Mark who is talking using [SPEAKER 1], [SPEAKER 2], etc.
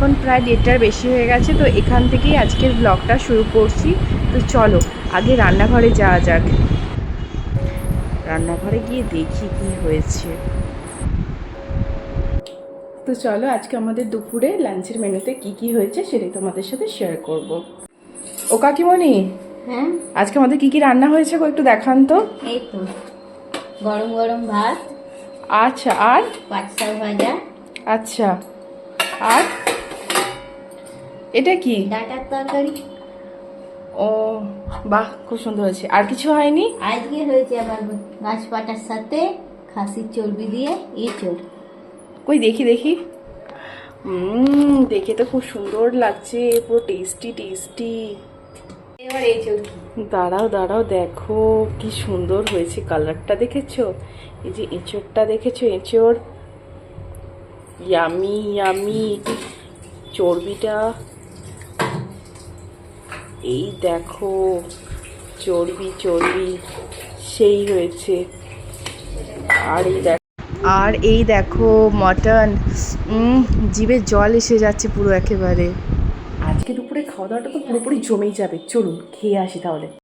[SPEAKER 1] এখন প্রায় 1:30টার বেশি হয়ে গেছে, তো এখান থেকেই আজকের ব্লগটা শুরু করছি। তো চলো আগে রান্নাঘরে যাওয়া যাক। রান্নাঘরে গিয়ে দেখি কি হয়েছে। তো চলো আজকে আমাদের দুপুরে লাঞ্চের মেনুতে কি কি হয়েছে সেটাই তোমাদের সাথে শেয়ার করব। ও কাকিমণি,
[SPEAKER 2] হ্যাঁ
[SPEAKER 1] আজকে আমাদের কি কি রান্না হয়েছে গো একটু দেখান তো।
[SPEAKER 2] এই তো গরম গরম ভাত,
[SPEAKER 1] আচ্ছা, আর
[SPEAKER 2] পাট শাক ভাজা,
[SPEAKER 1] আচ্ছা, আর এটা কি?
[SPEAKER 2] ডাঁটার তরকারি।
[SPEAKER 1] ও বাহ, খুব সুন্দর হয়েছে। আর কিছু হয়নি?
[SPEAKER 2] আজকে হয়েছে আবার গাছ পাটার সাথে খাসির চর্বি দিয়ে এঁচোড়।
[SPEAKER 1] কই দেখি দেখি। দেখে তো খুব সুন্দর লাগছে, পুরো টেস্টি টেস্টি।
[SPEAKER 2] এবার এঁচোড় কি?
[SPEAKER 1] দাঁড়াও দাঁড়াও, দেখো কি সুন্দর হয়েছে, কালারটা দেখেছো? এই যে এঁচোড়টা দেখেছো, এঁচোড় ইয়ামি ইয়ামি। চর্বিটা এই দেখো, চর্বি চর্বি সেই হয়েছে। আর এই দেখো মটন, জিভে জল এসে যাচ্ছে পুরো একেবারে। আজকে দুপুরে খাওয়া দাওয়াটা তো পুরোপুরি জমেই যাবে, চলুন খেয়ে আসি তাহলে।